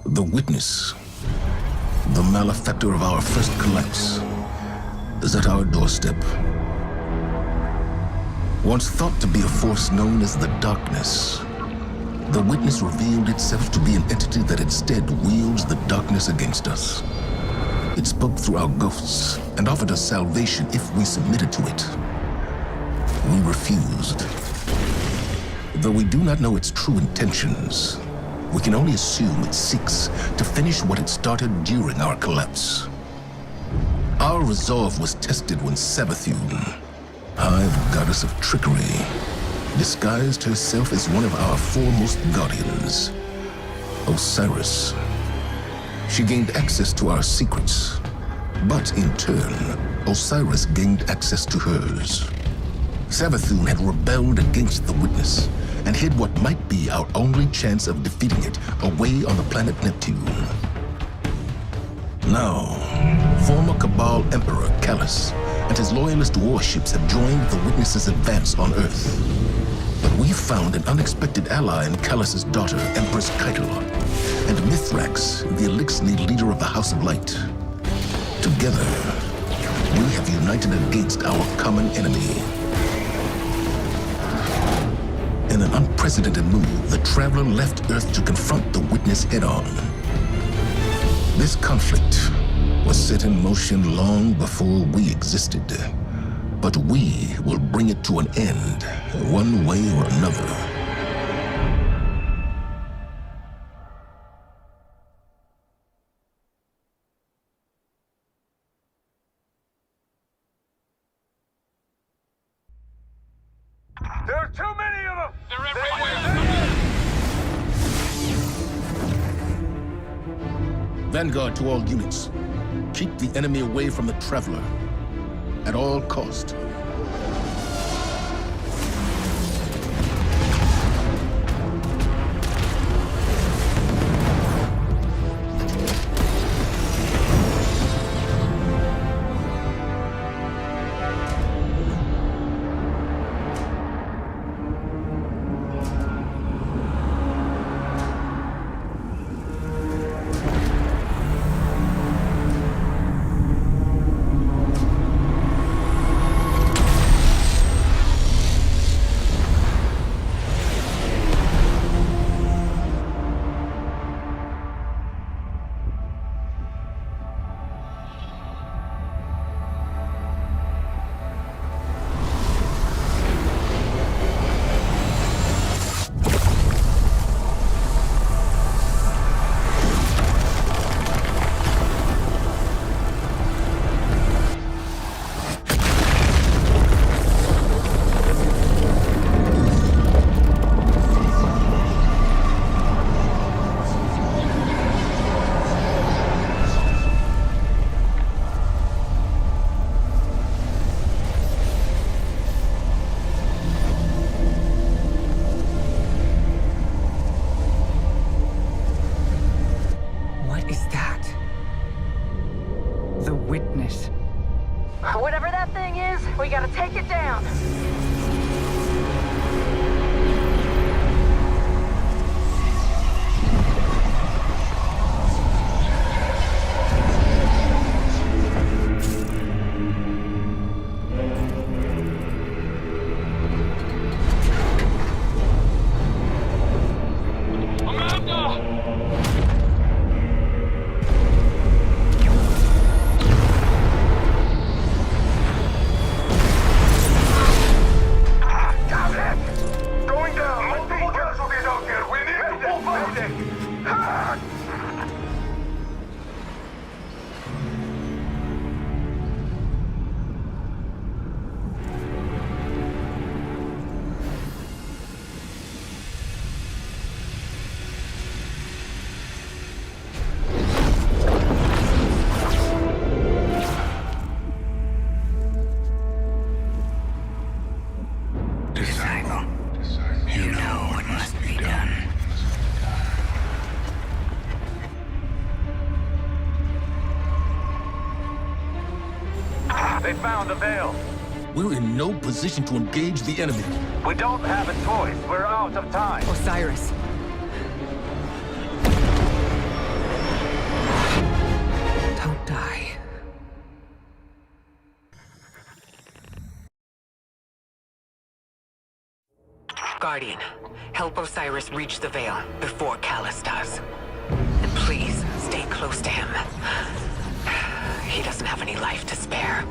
The witness, the malefactor of our first collapse, is at our doorstep. Once thought to be a force known as the Darkness, the witness revealed itself to be an entity that instead wields the darkness against us. It spoke through our ghosts and offered us salvation if we submitted to it. We refused. Though we do not know its true intentions, we can only assume it seeks to finish what it started during our collapse. Our resolve was tested when Savathun, Hive Goddess of Trickery, disguised herself as one of our foremost guardians, Osiris. She gained access to our secrets, but in turn, Osiris gained access to hers. Savathun had rebelled against the witness and hid what might be our only chance of defeating it away on the planet Neptune. Now, former Cabal Emperor Callus and his loyalist warships have joined the witness's advance on Earth. But we found an unexpected ally in Callus's daughter, Empress Keitel, and Mithrax, the Elixni leader of the House of Light. Together, we have united against our common enemy. In an unprecedented move, the Traveler left Earth to confront the Witness head-on. This conflict was set in motion long before we existed, but we will bring it to an end, one way or another. There are too many of them! They're everywhere! Vanguard to all units. Keep the enemy away from the Traveler, at all cost. Whatever that thing is, we gotta take it down. They found the veil. We're in no position to engage the enemy. We don't have a choice. We're out of time. Osiris. Guardian, help Osiris reach the Veil before Callus does. And please, stay close to him. He doesn't have any life to spare.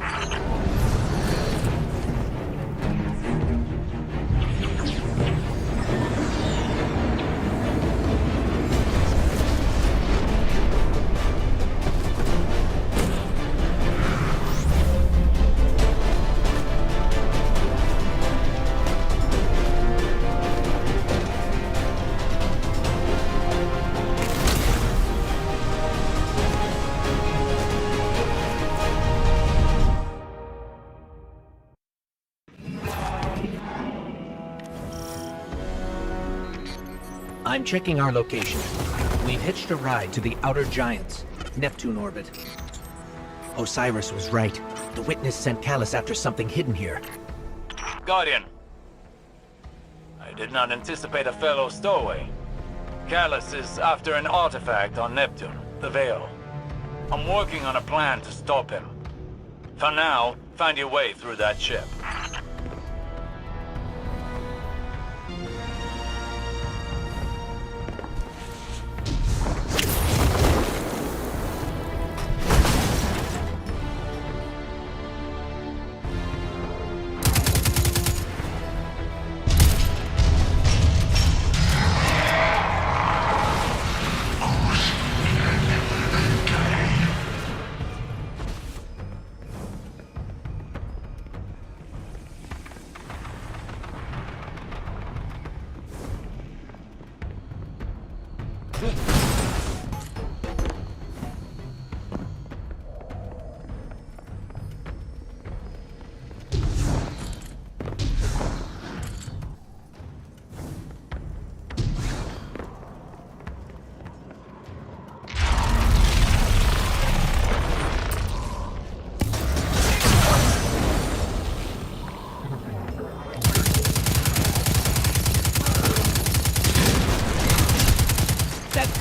I'm checking our location. We've hitched a ride to the Outer Giants, Neptune orbit. Osiris was right. The Witness sent Callus after something hidden here. Guardian. I did not anticipate a fellow stowaway. Callus is after an artifact on Neptune, the Veil. I'm working on a plan to stop him. For now, find your way through that ship.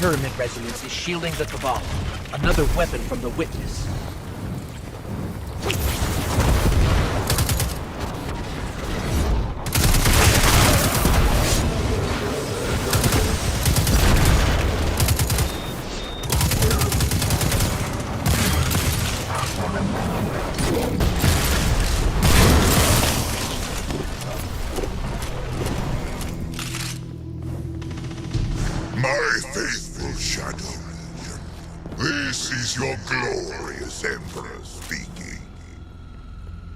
Pyramid resonance is shielding the Cabal. Another weapon from the Witness. My faithful Shadow Legion, this is your glorious Emperor speaking.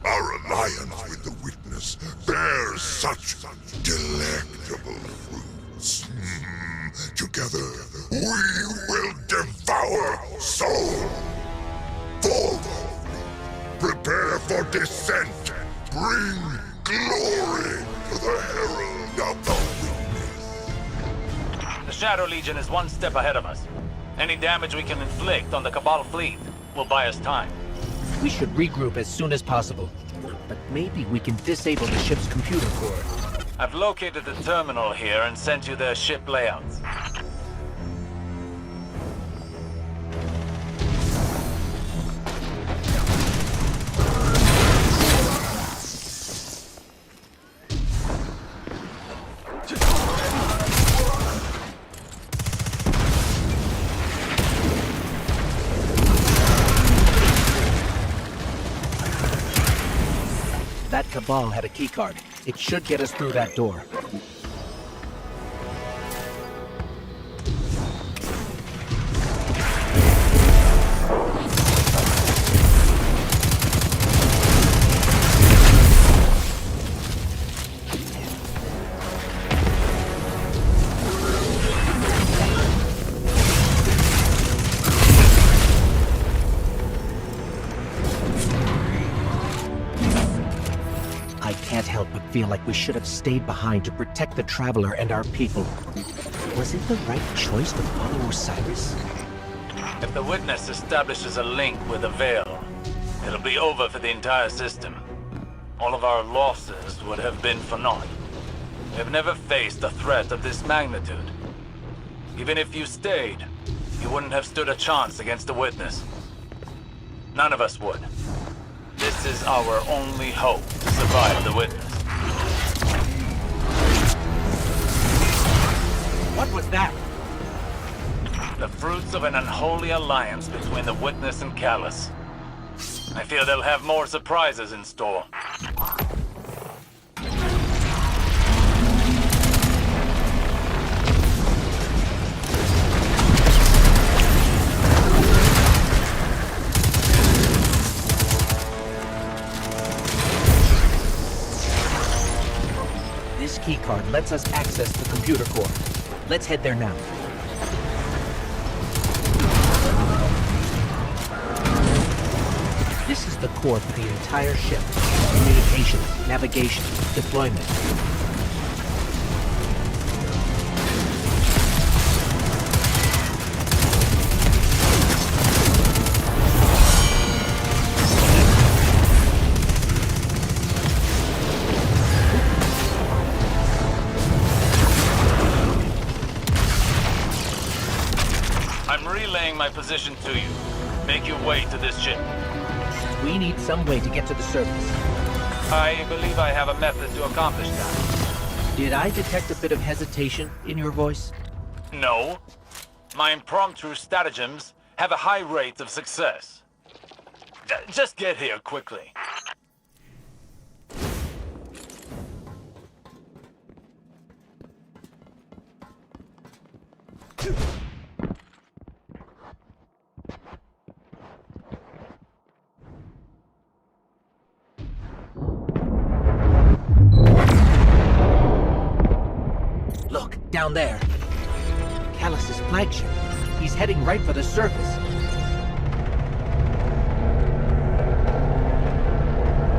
Our alliance with the Witness bears such delectable fruits. Together, we will devour soul. Forward! Prepare for descent! Bring glory to the Herald of the Witness! The Shadow Legion is one step ahead of us. Any damage we can inflict on the Cabal fleet will buy us time. We should regroup as soon as possible. But maybe we can disable the ship's computer core. I've located the terminal here and sent you their ship layouts. That Cabal had a keycard. It should get us through that door. I can't help but feel like we should have stayed behind to protect the Traveler and our people. Was it the right choice to follow Osiris? If the Witness establishes a link with the Veil, it'll be over for the entire system. All of our losses would have been for naught. We have never faced a threat of this magnitude. Even if you stayed, you wouldn't have stood a chance against the Witness. None of us would. This is our only hope to survive the Witness. What was that? The fruits of an unholy alliance between the Witness and Callus. I fear they'll have more surprises in store. This keycard lets us access the computer core. Let's head there now. This is the core for the entire ship. Communications, navigation, deployment. I'm relaying my position to you. Make your way to this ship. We need some way to get to the surface. I believe I have a method to accomplish that. Did I detect a bit of hesitation in your voice? No. My impromptu stratagems have a high rate of success. Just get here quickly. Look, down there. Callus's flagship. He's heading right for the surface.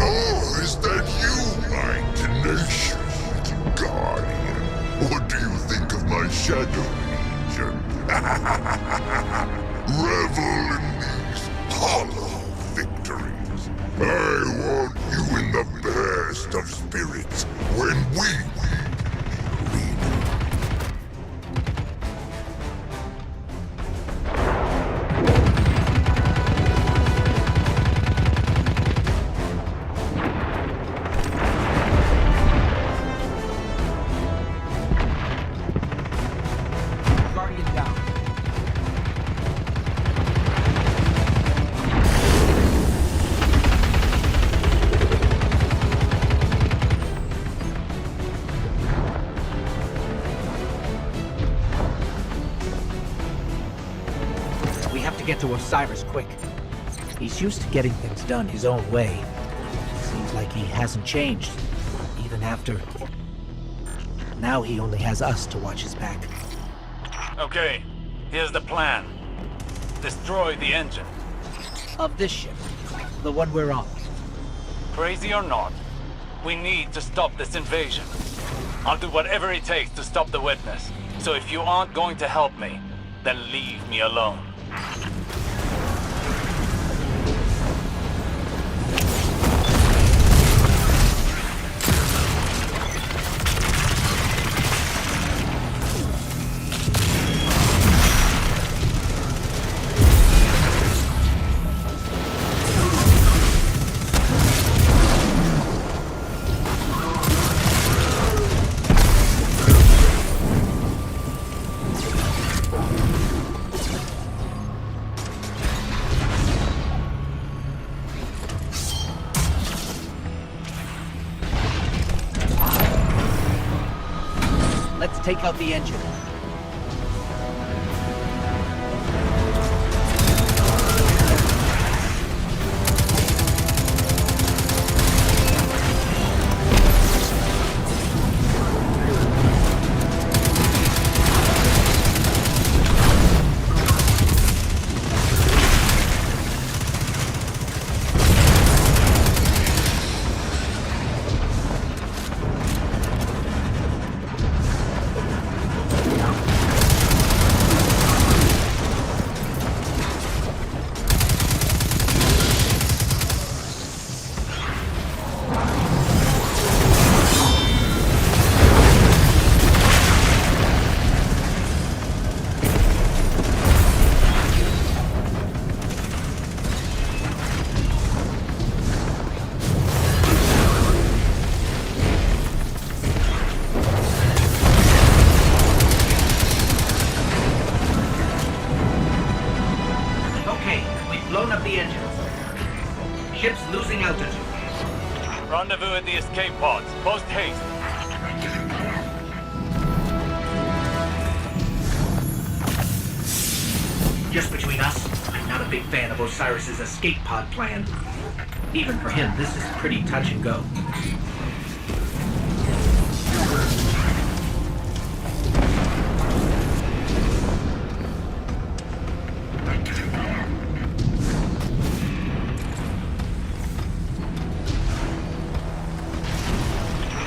Oh, is that you, my tenacious little guardian? What do you think of my shadow legion? Revel in these hollow victories. I want you in the best of spirits when we Guardian down. We have to get to Osiris quick. He's used to getting things done his own way. Seems like he hasn't changed, even after... Now he only has us to watch his back. Okay, here's the plan. Destroy the engine. Of this ship, the one we're on. Crazy or not, we need to stop this invasion. I'll do whatever it takes to stop the Witness. So if you aren't going to help me, then leave me alone. Let's take out the engine. altitude. Rendezvous at the escape pods. Post haste. Just between us, I'm not a big fan of Osiris's escape pod plan. Even for him, this is pretty touch and go.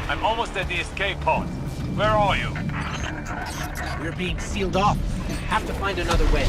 I'm almost at the escape pods. Where are you? We're being sealed off. Have to find another way.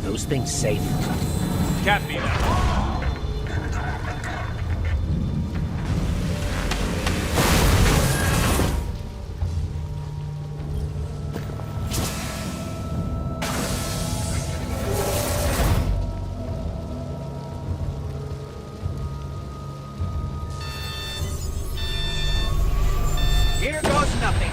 Those things safe? Can't be that. Here goes nothing.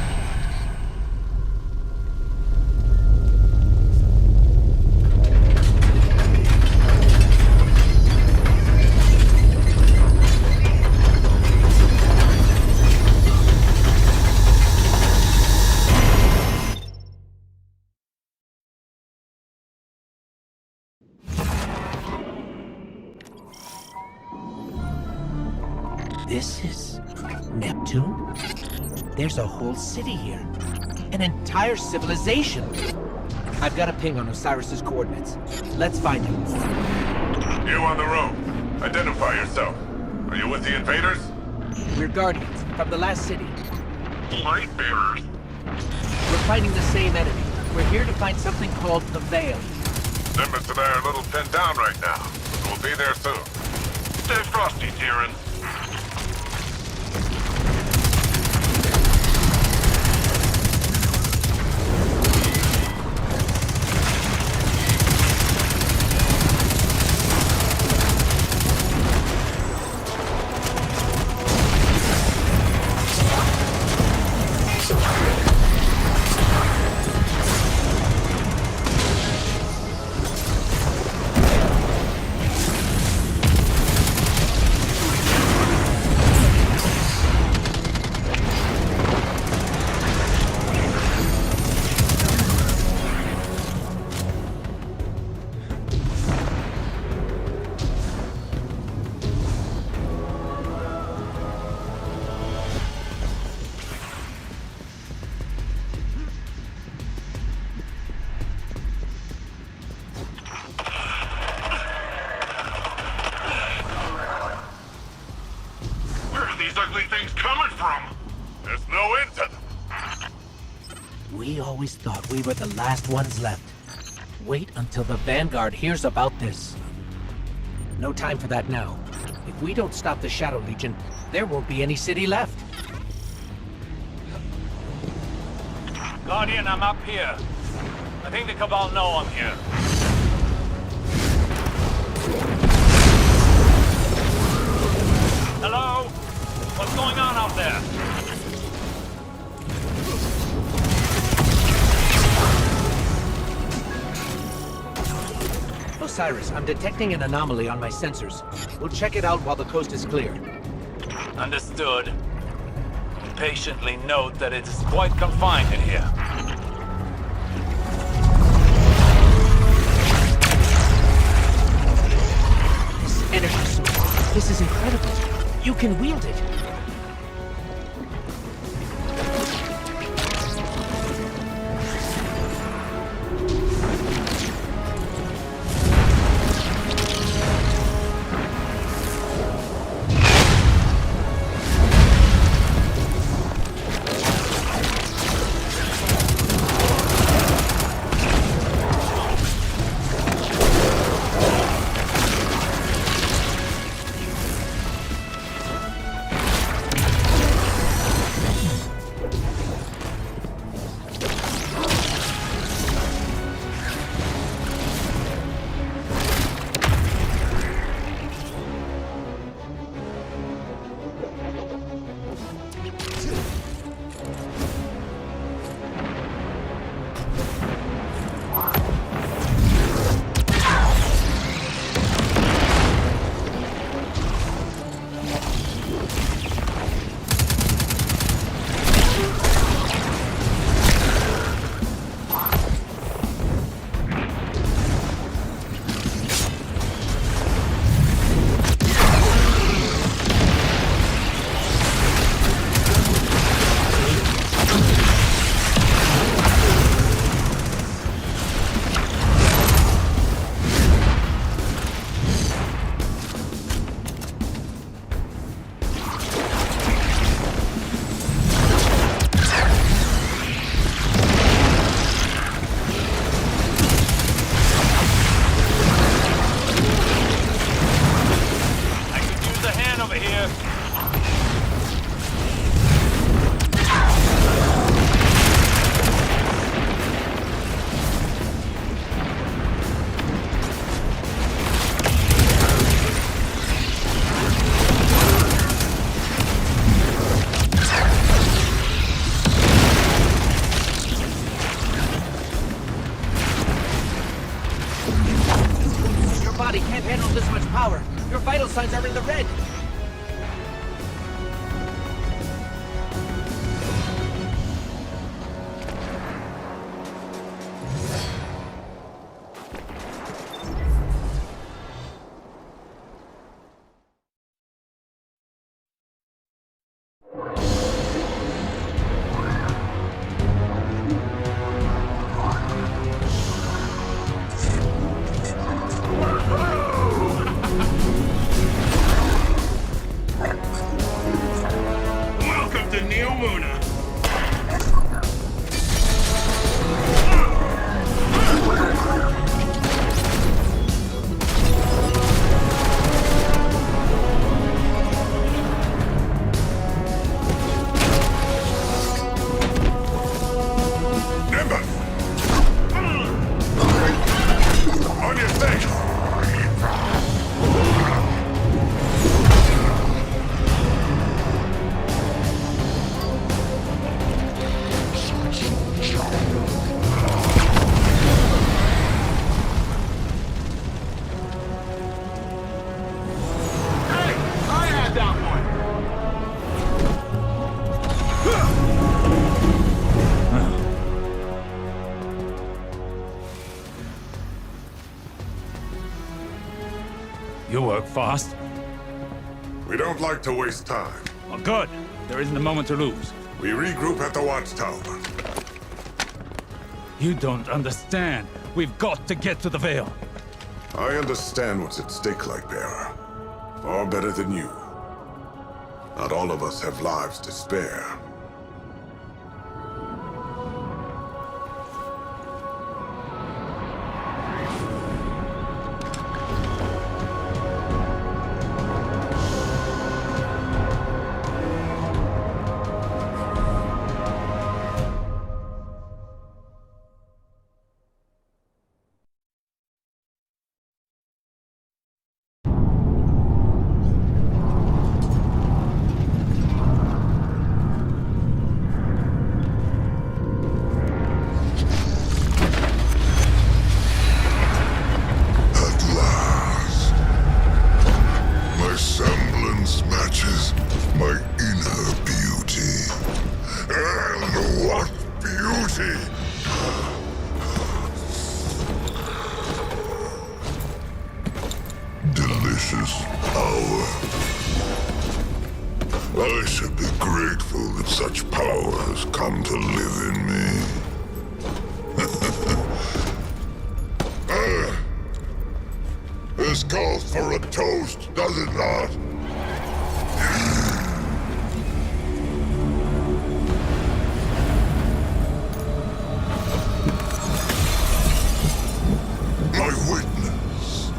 This is Neptune? There's a whole city here. An entire civilization. I've got a ping on Osiris's coordinates. Let's find him. You on the road. Identify yourself. Are you with the invaders? We're Guardians from the last city. Light bearers. We're fighting the same enemy. We're here to find something called the Veil. Nimbus and I are a little pinned down right now. We'll be there soon. Stay frosty, Tyrion. These ugly things coming from? There's no end to them. We always thought we were the last ones left. Wait until the Vanguard hears about this. No time for that now. If we don't stop the Shadow Legion, there won't be any city left. Guardian, I'm up here. I think the Cabal know I'm here. Hello? What's going on out there? Osiris, I'm detecting an anomaly on my sensors. We'll check it out while the coast is clear. Understood. Patiently note that it is quite confined in here. This energy source. This is incredible. You can wield it. body can't handle this much power. Your vital signs are in the red. work fast. We don't like to waste time. Oh, good. There isn't a moment to lose. We regroup at the watchtower. You don't understand. We've got to get to the Veil. I understand what's at stake, Lightbearer. Far better than you. Not all of us have lives to spare. Delicious power. I should be grateful that such power has come to live in me. This calls for a toast, does it not? My witness.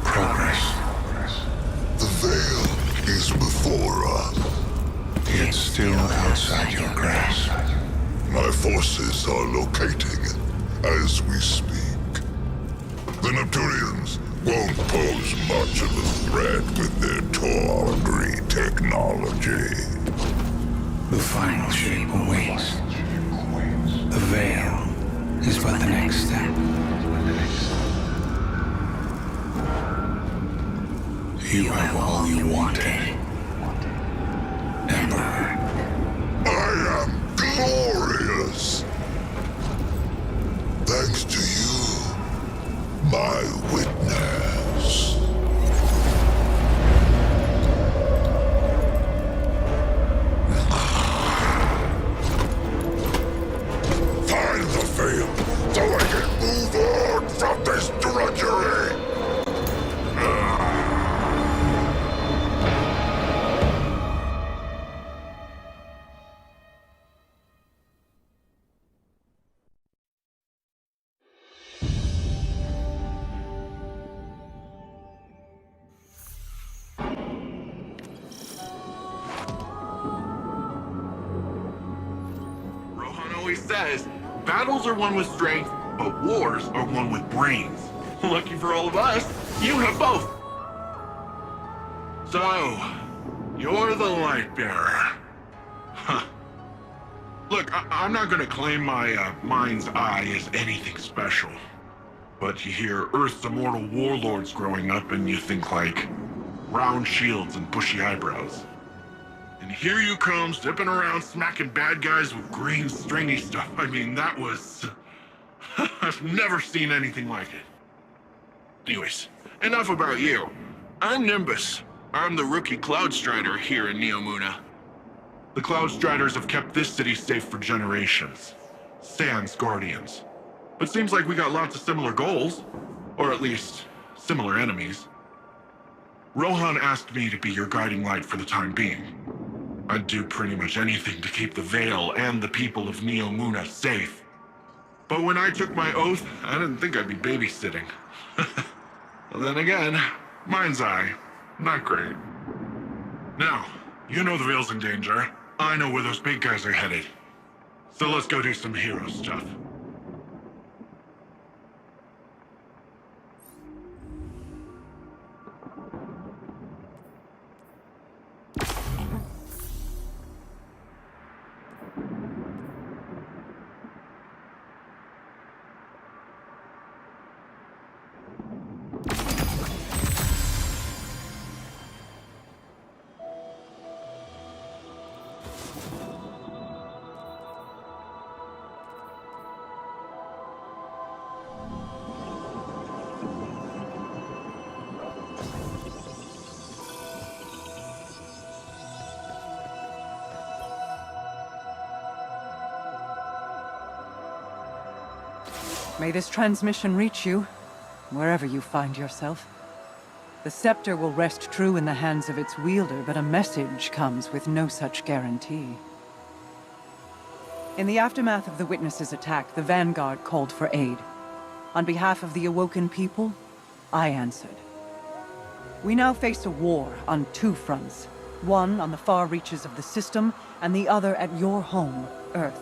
Progress. The veil is before us. It's still outside your grasp. My forces are locating as we speak. The Neptunians won't pose much of a threat with their tawdry technology. The final shape awaits. The veil is but the next step. You have all you wanted, Emperor. I am glorious! Thanks to you, my witness. Find the veil so I can move on from this drudgery! Rohan always says, battles are won with strength, but wars are won with brains. Lucky for all of us, you have both. So, you're the Lightbearer. Huh. Look, I'm not gonna claim my mind's eye is anything special. But you hear Earth's immortal warlords growing up and you think like round shields and bushy eyebrows. And here you come, zipping around, smacking bad guys with green, stringy stuff. I mean, that was... I've never seen anything like it. Anyways, enough about you. I'm Nimbus. I'm the rookie Cloud Strider here in Neomuna. The Cloud Striders have kept this city safe for generations. Sans Guardians. But seems like we got lots of similar goals. Or at least, similar enemies. Rohan asked me to be your guiding light for the time being. I'd do pretty much anything to keep the Veil and the people of Neomuna safe. But when I took my oath, I didn't think I'd be babysitting. Well, then again, mind's eye, not great. Now, you know the Veil's in danger. I know where those big guys are headed. So let's go do some hero stuff. May this transmission reach you, wherever you find yourself. The scepter will rest true in the hands of its wielder, but a message comes with no such guarantee. In the aftermath of the Witness's attack, the Vanguard called for aid. On behalf of the awoken people, I answered. We now face a war on two fronts. One on the far reaches of the system, and the other at your home, Earth.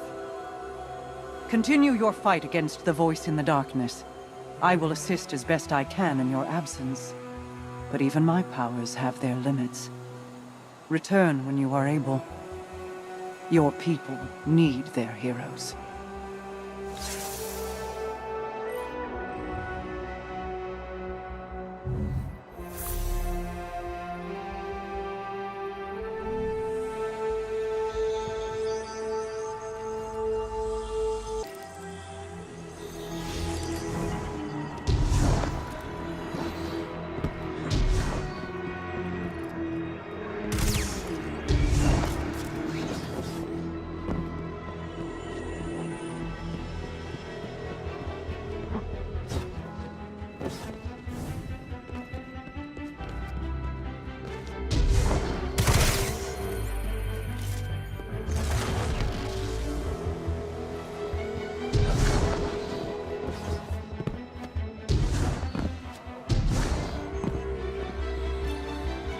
Continue your fight against the voice in the darkness. I will assist as best I can in your absence. But even my powers have their limits. Return when you are able. Your people need their heroes.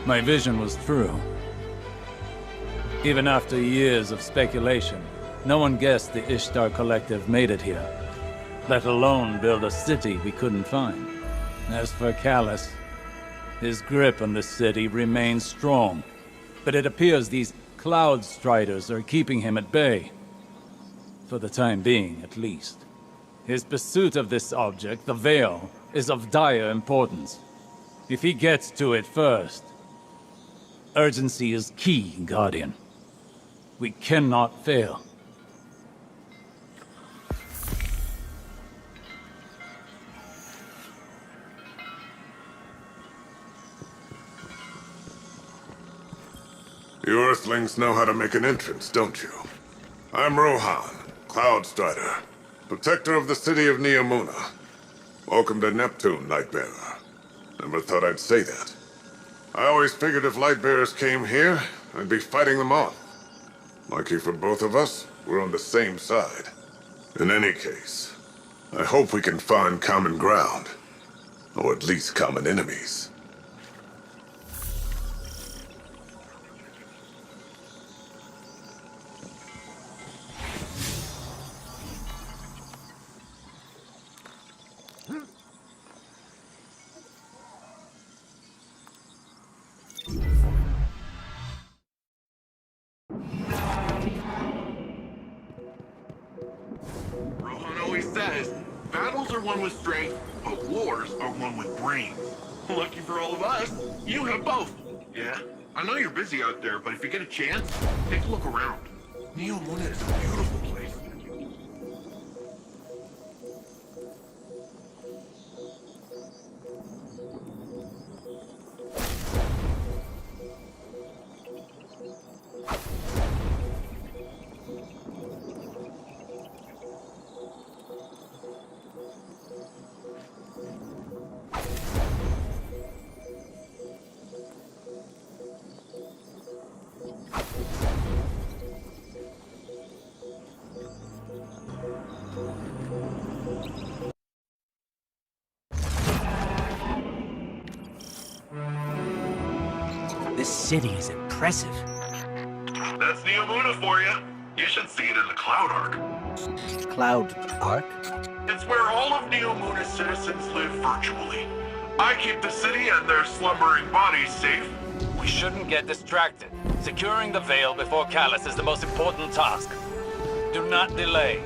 My vision was true. Even after years of speculation, no one guessed the Ishtar Collective made it here, let alone build a city we couldn't find. As for Callus, his grip on the city remains strong, but it appears these Cloud Striders are keeping him at bay. For the time being, at least. His pursuit of this object, the Veil, is of dire importance. If he gets to it first, urgency is key, Guardian. We cannot fail. You Earthlings know how to make an entrance, don't you? I'm Rohan, Cloud Strider, protector of the city of Neomuna. Welcome to Neptune, Lightbearer. Never thought I'd say that. I always figured if Lightbearers came here, I'd be fighting them off. Lucky for both of us, we're on the same side. In any case, I hope we can find common ground. Or at least common enemies. Rohan always says, battles are won with strength, but wars are won with brains. Lucky for all of us, you have both. Yeah, I know you're busy out there, but if you get a chance, take a look around. Neomuna is a beautiful place. This city is impressive. That's Neomuna for you. You should see it in the Cloud Arc. Cloud Arc? It's where all of Neomuna's citizens live virtually. I keep the city and their slumbering bodies safe. We shouldn't get distracted. Securing the Veil before Callus is the most important task. Do not delay.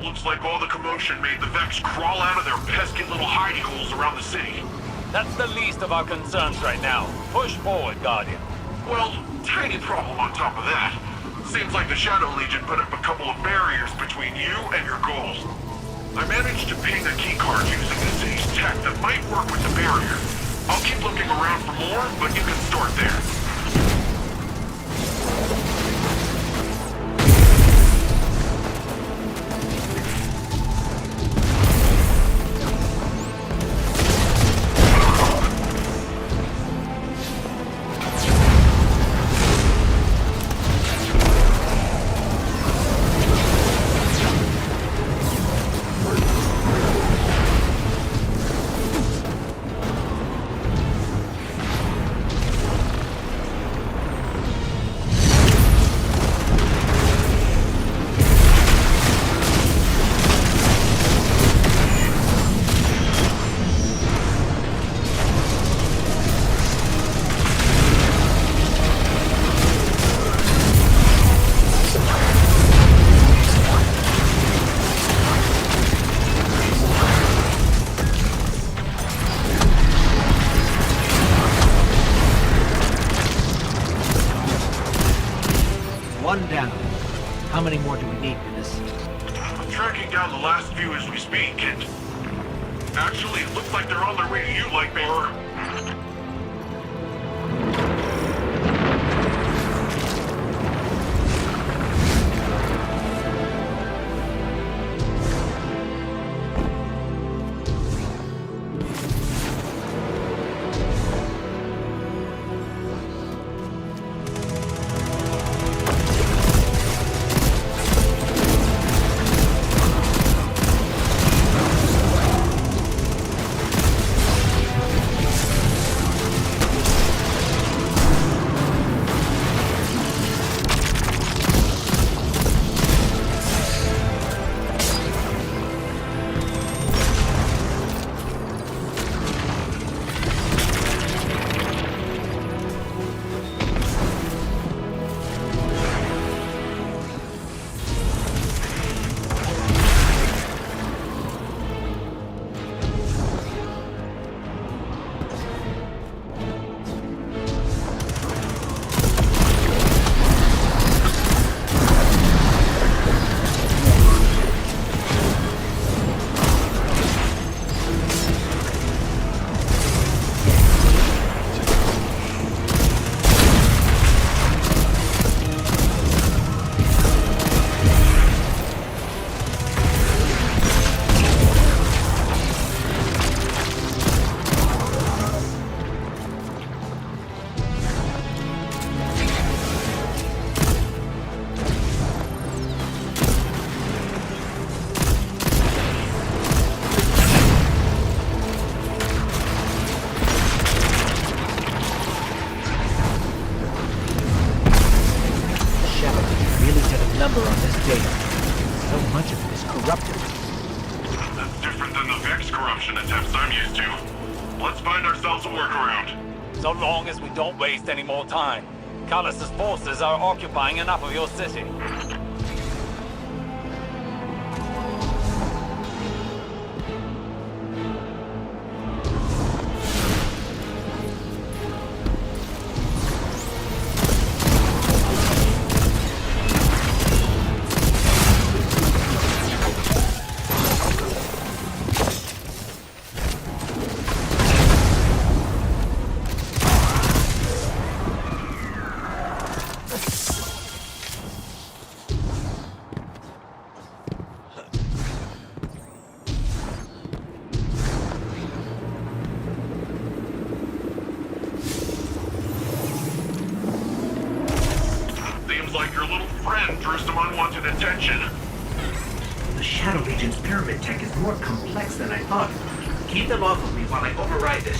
Looks like all the commotion made the Vex crawl out of their pesky little hidey holes around the city. That's the least of our concerns right now. Push forward, Guardian. Well, tiny problem on top of that. Seems like the Shadow Legion put up a couple of barriers between you and your goal. I managed to ping a keycard using the city's tech that might work with the barrier. I'll keep looking around for more, but you can start there. One down. How many more do we need, Dennis? I'm tracking down the last few as we speak, and... Actually, it looks like they're on their way to you, Lightbearer. number on this data. So much of it is corrupted. That's different than the Vex corruption attempts I'm used to. Let's find ourselves a workaround. So long as we don't waste any more time. Callus's forces are occupying enough of your city. Seems like your little friend drew some unwanted attention. The Shadow Legion's pyramid tech is more complex than I thought. Keep them off of me while I override this.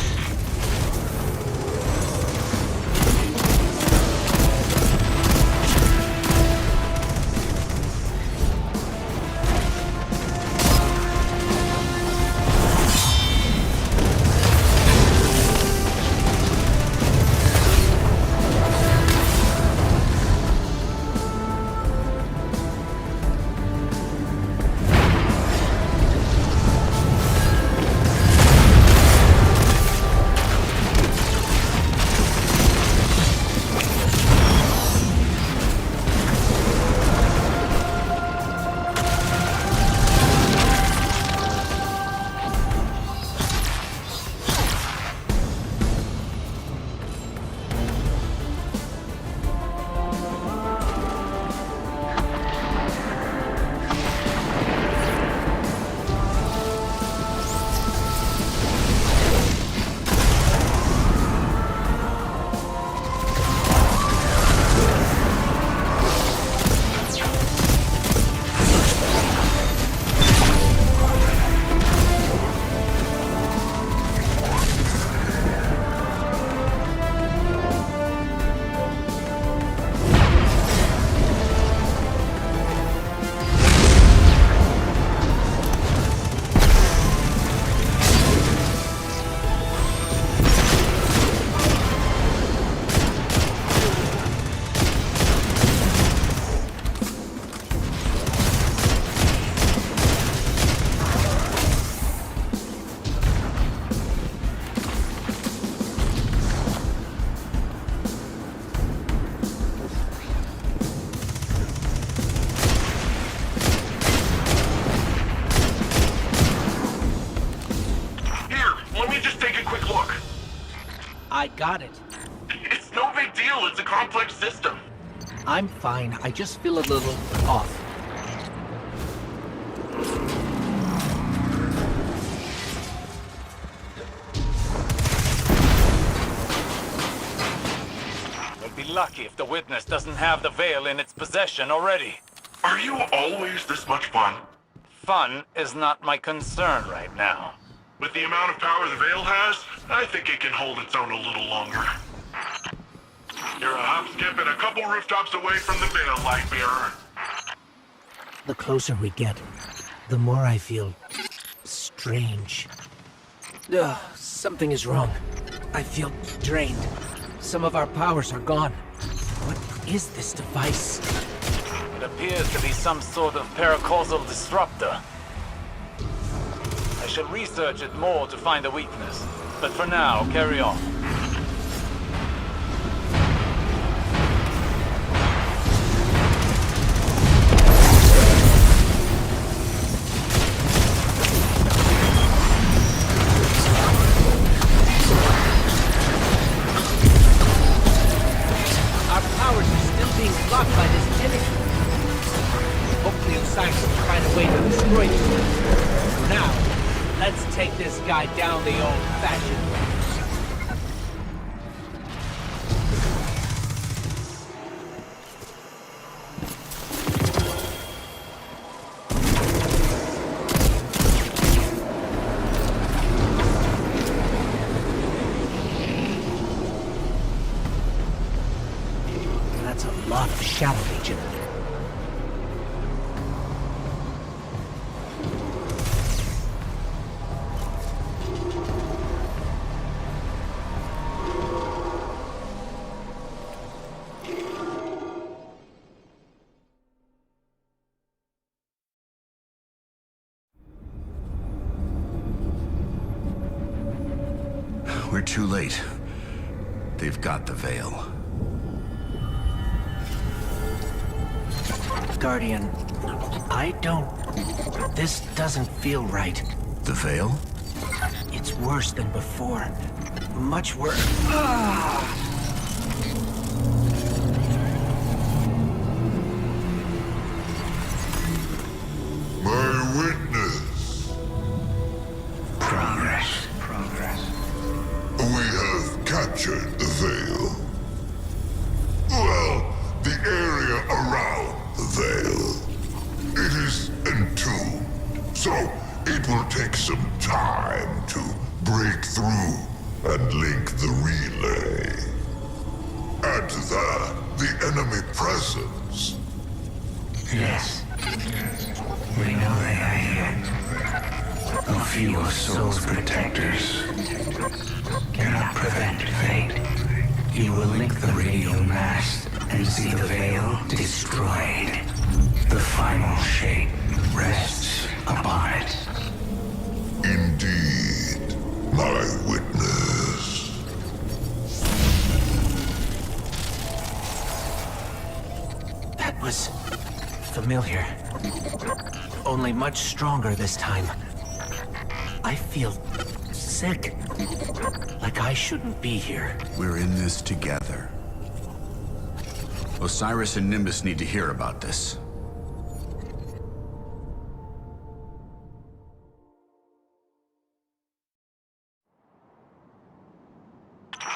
I got it. It's no big deal. It's a complex system. I'm fine. I just feel a little off. We'll be lucky if the Witness doesn't have the Veil in its possession already. Are you always this much fun? Fun is not my concern right now. With the amount of power the Veil has, I think it can hold its own a little longer. You're a hop, skip, and a couple rooftops away from the Veil, Lightbearer. The closer we get, the more I feel strange. Ugh, something is wrong. I feel drained. Some of our powers are gone. What is this device? It appears to be some sort of paracausal disruptor. I shall research it more to find a weakness, but for now, carry on. Our powers are still being blocked by this energy. Hopefully Osiris will find a way to destroy this. For now, let's take this guy down the old-fashioned way. That's a lot of Shadow Legion. We're too late. They've got the Veil. Guardian, I don't... This doesn't feel right. The Veil? It's worse than before. Much worse. My witness. Progress. We have captured the Veil. Well, the area around the Veil. It is entombed, so it will take some time to break through and link the relay. Add to that the enemy presence. Yes. We know they are here. A few of Soul's protectors cannot prevent fate. You will link the radio mast and see the Veil destroyed. The final shape rests upon it. Indeed, my witness. That was familiar. Only much stronger this time. I feel sick. Like I shouldn't be here. We're in this together. Osiris and Nimbus need to hear about this.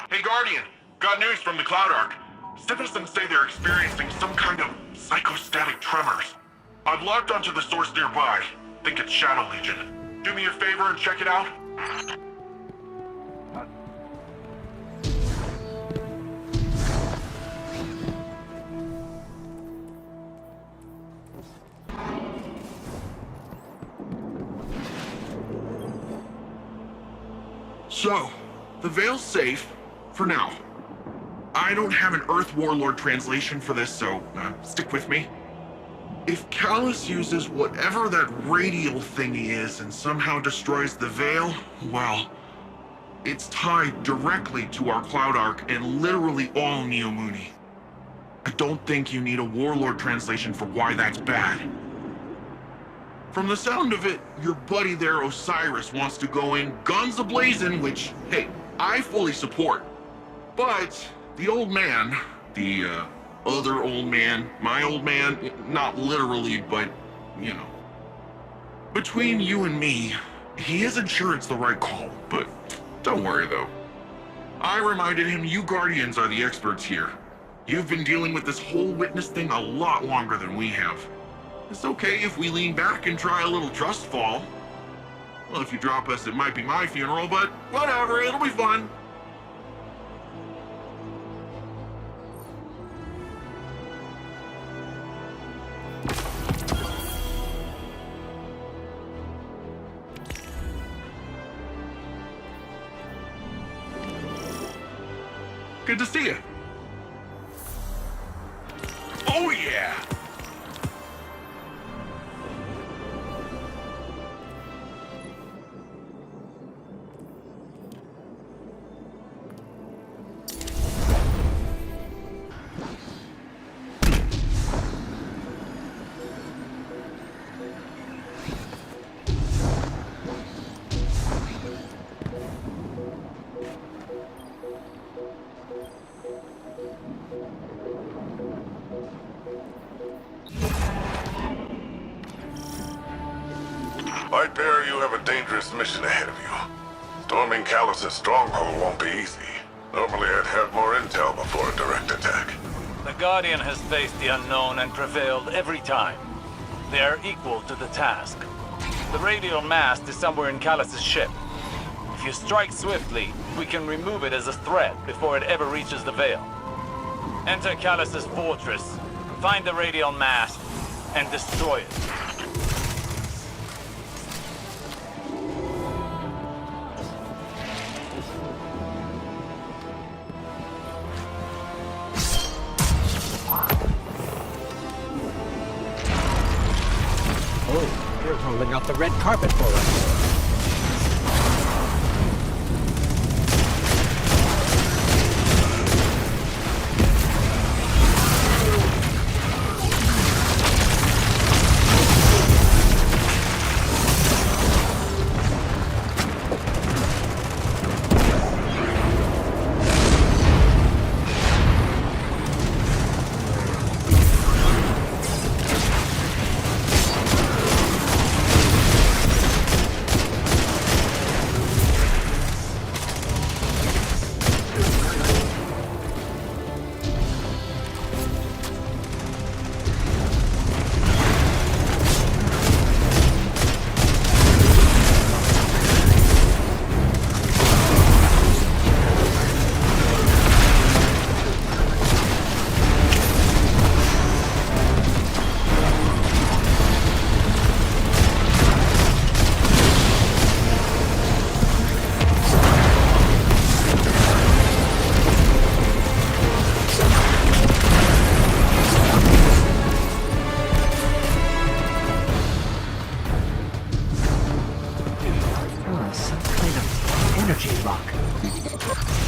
Hey, Guardian. Got news from the Cloud Ark. Citizens say they're experiencing some kind of psychostatic tremors. I've logged onto the source nearby. Think it's Shadow Legion. Do me a favor and check it out. So, the Veil's safe, for now. I don't have an Earth Warlord translation for this, so stick with me. If Callus uses whatever that radial thingy is and somehow destroys the Veil, well, it's tied directly to our Cloud Ark and literally all Neomuni. I don't think you need a Warlord translation for why that's bad. From the sound of it, your buddy there, Osiris, wants to go in guns a-blazing, which, hey, I fully support. But the old man, the other old man, my old man, not literally, but, you know. Between you and me, he isn't sure it's the right call, but don't worry though. I reminded him you Guardians are the experts here. You've been dealing with this whole witness thing a lot longer than we have. It's okay if we lean back and try a little trust fall. Well, if you drop us, it might be my funeral, but whatever, it'll be fun. Good to see you. Oh yeah! Lightbearer, you have a dangerous mission ahead of you. Storming Callus's stronghold won't be easy. Normally I'd have more intel before a direct attack. The Guardian has faced the unknown and prevailed every time. They are equal to the task. The radial mast is somewhere in Callus's ship. If you strike swiftly, we can remove it as a threat before it ever reaches the Veil. Enter Callus's fortress, find the radial mast, and destroy it. Oh, they're rolling out the red carpet for us.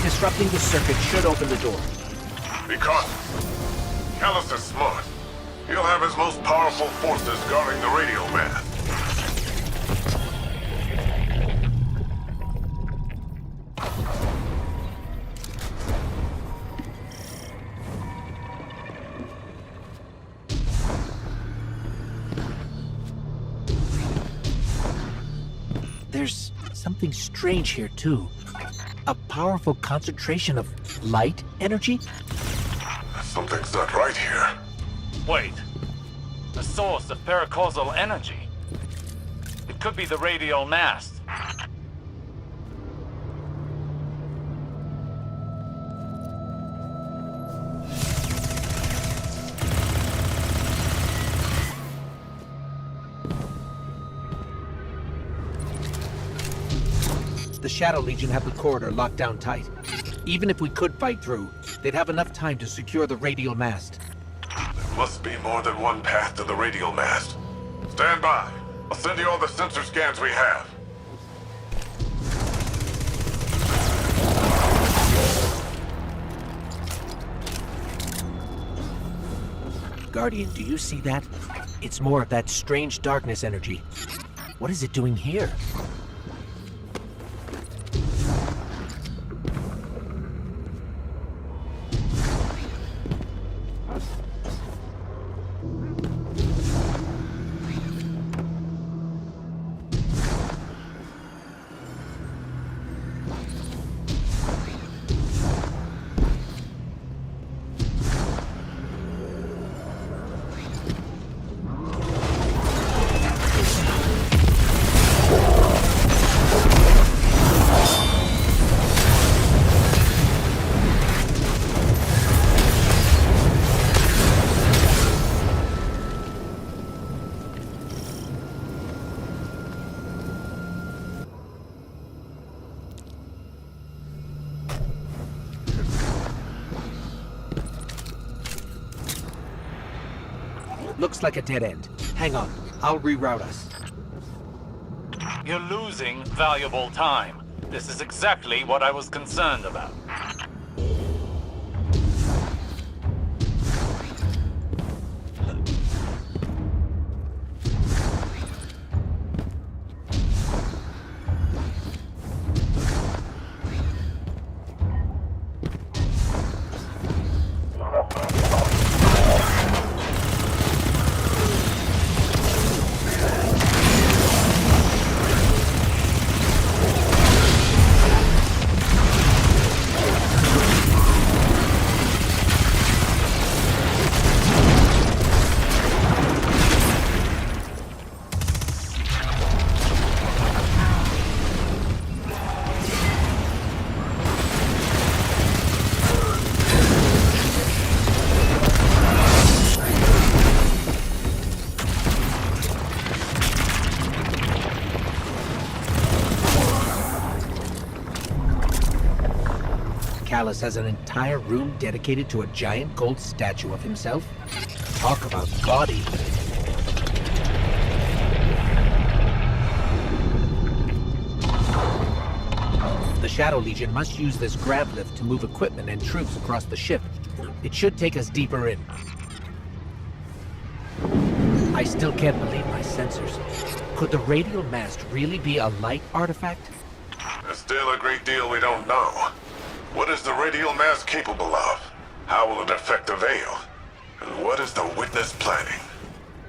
Disrupting the circuit should open the door. Be cautious. Callus is smart. He'll have his most powerful forces guarding the radial mast. There's something strange here, too. A powerful concentration of light energy? Something's not right here. Wait. A source of paracausal energy. It could be the radial mast. The Shadow Legion have the corridor locked down tight. Even if we could fight through, they'd have enough time to secure the radial mast. There must be more than one path to the radial mast. Stand by. I'll send you all the sensor scans we have. Guardian, do you see that? It's more of that strange darkness energy. What is it doing here? Looks like a dead end. Hang on, I'll reroute us. You're losing valuable time. This is exactly what I was concerned about. Callus has an entire room dedicated to a giant gold statue of himself? Talk about gaudy. The Shadow Legion must use this grav lift to move equipment and troops across the ship. It should take us deeper in. I still can't believe my sensors. Could the radial mast really be a light artifact? There's still a great deal we don't know. What is the radial mass capable of? How will it affect the Veil? And what is the Witness planning?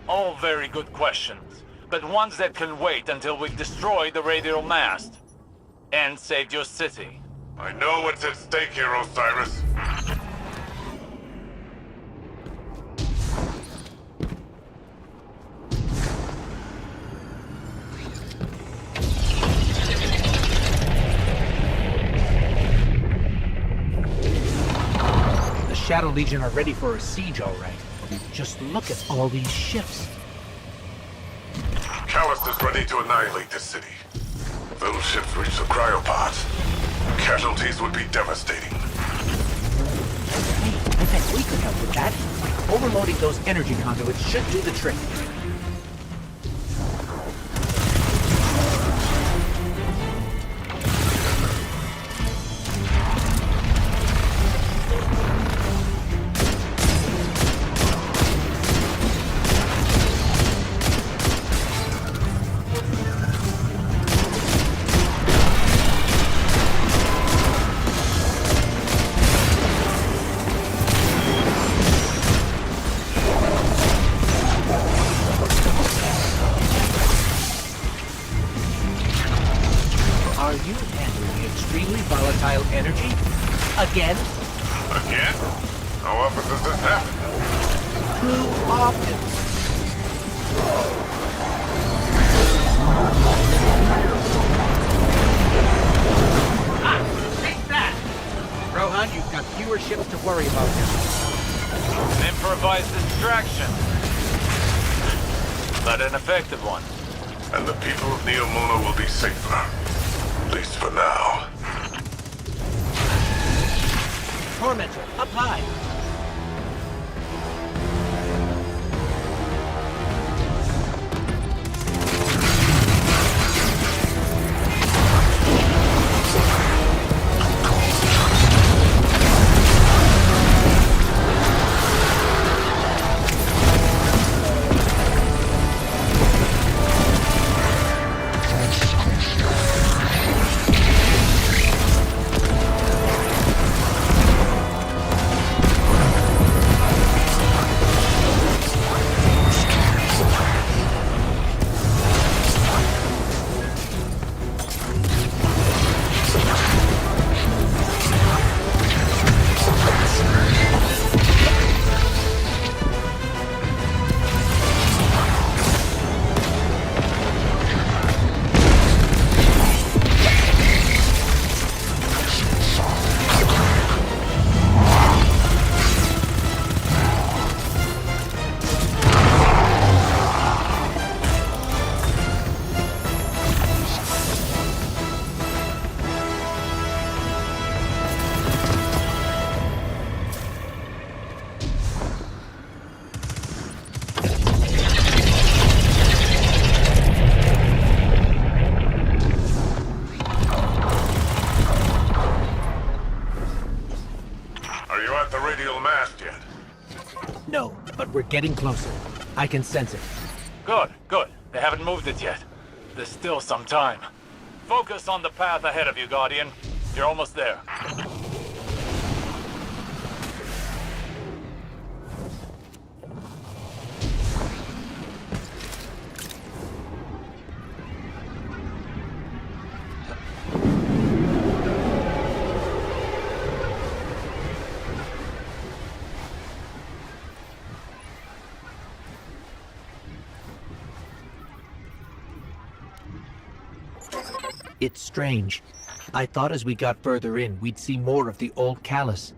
All very good questions, but ones that can wait until we've destroyed the radial mast. And saved your city. I know what's at stake here, Osiris. Shadow Legion are ready for a siege, all right. Just look at all these ships. Callus is ready to annihilate this city. If those ships reach the cryopods, casualties would be devastating. Hey, I bet we could help with that. Overloading those energy conduits should do the trick. Energy? Again? Again? How often does this happen? Too often. Take that! Rohan, you've got fewer ships to worry about now. An improvised distraction. But an effective one. And the people of Neomuna will be safer. At least for now. Tormentor, up high! you at the radial mast yet? No, but we're getting closer. I can sense it. Good, good. They haven't moved it yet. There's still some time. Focus on the path ahead of you, Guardian. You're almost there. It's strange. I thought as we got further in, we'd see more of the old Callus.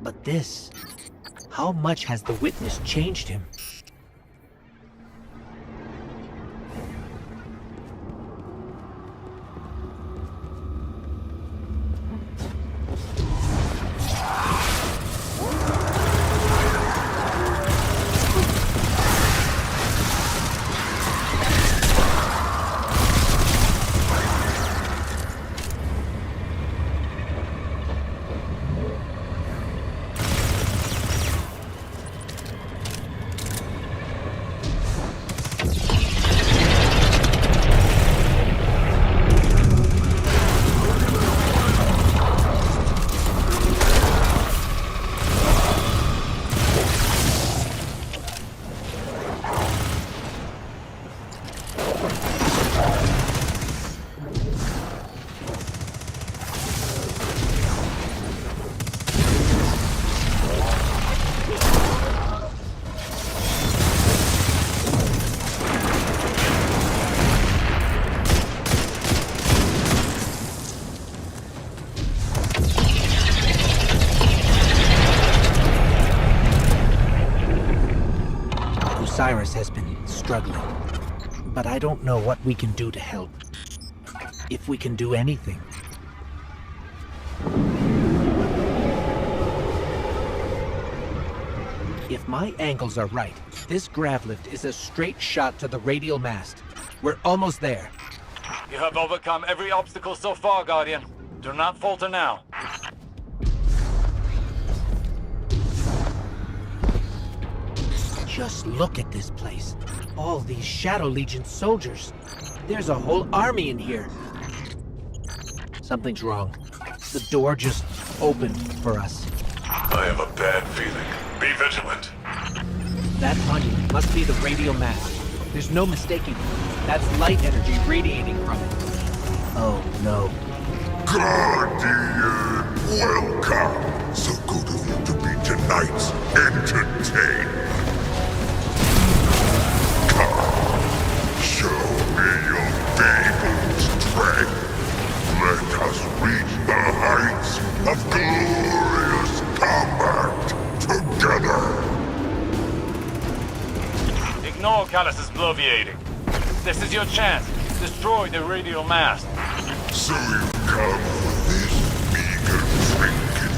But this... How much has the Witness changed him? Osiris has been struggling, but I don't know what we can do to help. If we can do anything. If my angles are right, this grav lift is a straight shot to the radial mast. We're almost there. You have overcome every obstacle so far, Guardian. Do not falter now. Just look at this place. All these Shadow Legion soldiers. There's a whole army in here. Something's wrong. The door just opened for us. I have a bad feeling. Be vigilant. That monument must be the radial mast. There's no mistaking it. That's light energy radiating from it. Oh, no. Guardian, welcome! So good of you to be tonight's entertainment. Show me your fabled strength. Let us reach the heights of glorious combat together. Ignore Callus's bloviating. This is your chance. Destroy the radial mast. So you come for this meager trinket.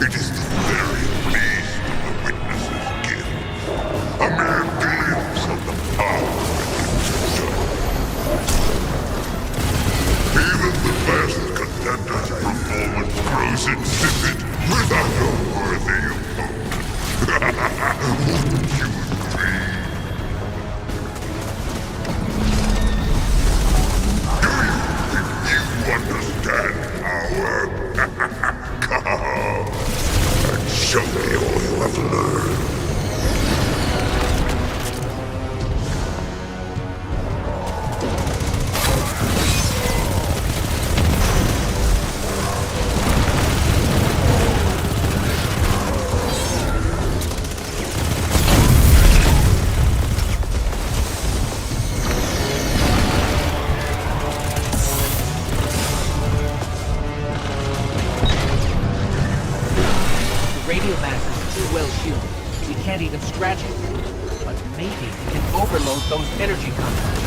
It is the very least of the Witness's gift. A mere glimpse of the power. Even the best contender's performance grows insipid without a worthy opponent. Wouldn't you agree? Do you think you understand power? Come and show me all you have learned. Can't even scratch it. But maybe we can overload those energy compounds.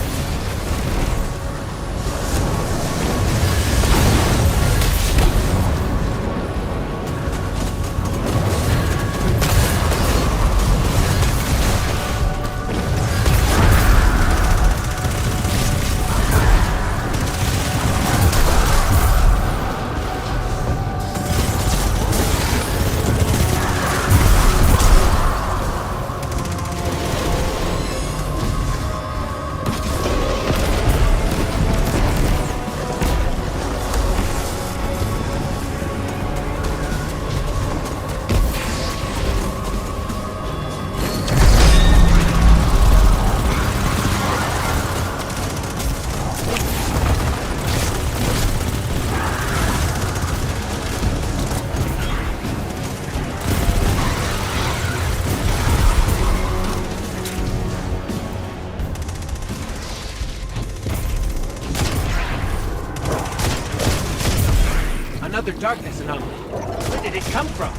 come from?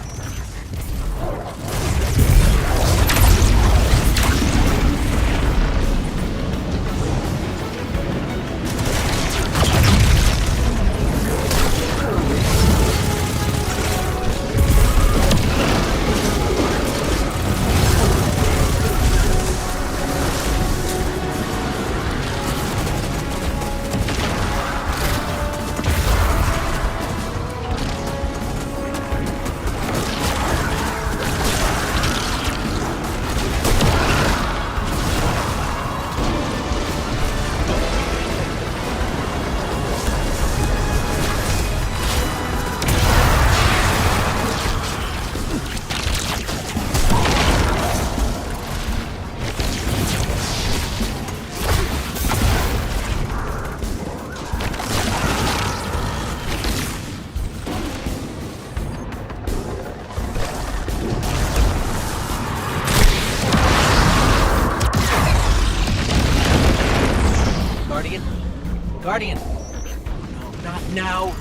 Guardian! No, not now!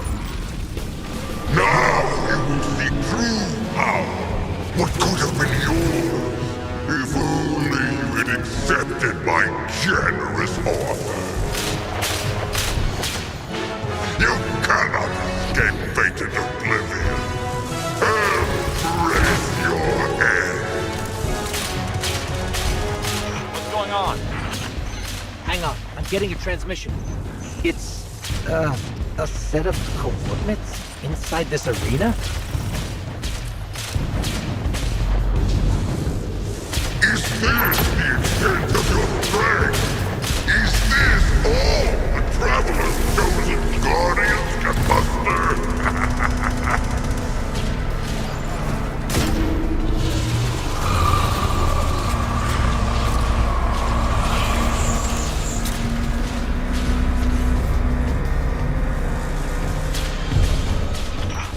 Now you will see true power! What could have been yours if only you had accepted my generous offer? You cannot escape fated oblivion! Raise your head! What's going on? Hang on, I'm getting a transmission. It's, a set of coordinates inside this arena? Is this the extent of your strength? Is this all the Traveler's chosen Guardians can muster?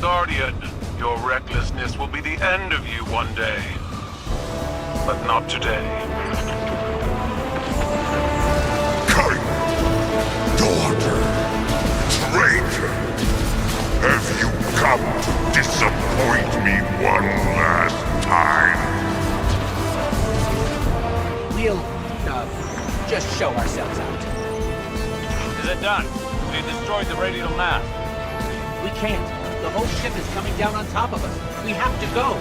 Guardian, your recklessness will be the end of you one day. But not today. Kind daughter, traitor, have you come to disappoint me one last time? We'll, just show ourselves out. Is it done? We destroyed the radial mast. We can't. The whole ship is coming down on top of us. We have to go.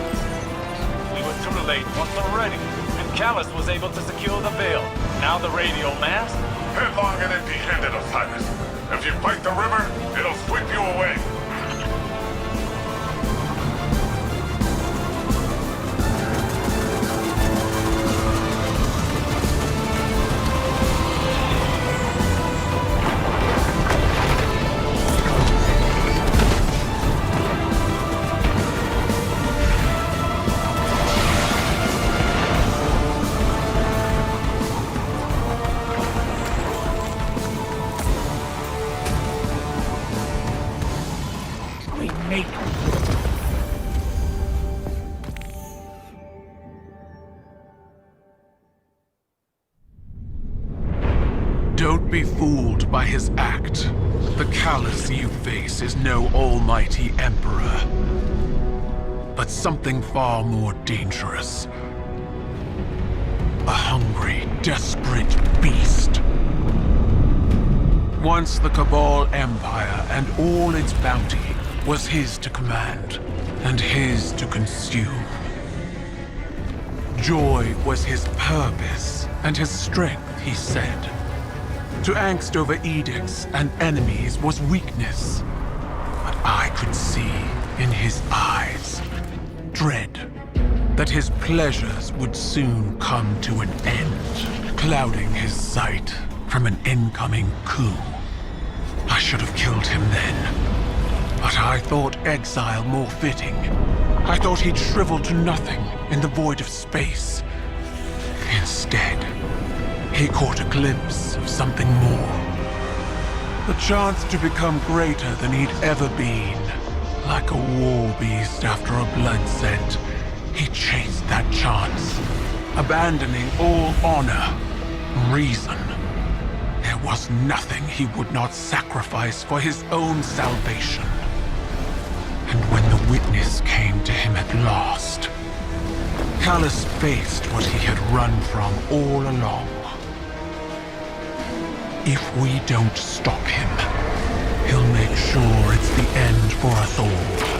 We were too late once already, and Callus was able to secure the veil. Now the radial mast? Headlong and empty-handed, Osiris. If you fight the river, it'll sweep you away. Don't be fooled by his act. The Callus you face is no almighty emperor, but something far more dangerous. A hungry, desperate beast. Once the Cabal Empire and all its bounty was his to command, and his to consume. Joy was his purpose, and his strength, he said. To angst over edicts and enemies was weakness. But I could see in his eyes dread that his pleasures would soon come to an end, clouding his sight from an incoming coup. I should have killed him then, but I thought exile more fitting. I thought he'd shrivel to nothing in the void of space. Instead, he caught a glimpse of something more. The chance to become greater than he'd ever been. Like a war beast after a blood scent, he chased that chance, abandoning all honor, reason. There was nothing he would not sacrifice for his own salvation. And when the witness came to lost. Callus faced what he had run from all along. If we don't stop him, he'll make sure it's the end for us all.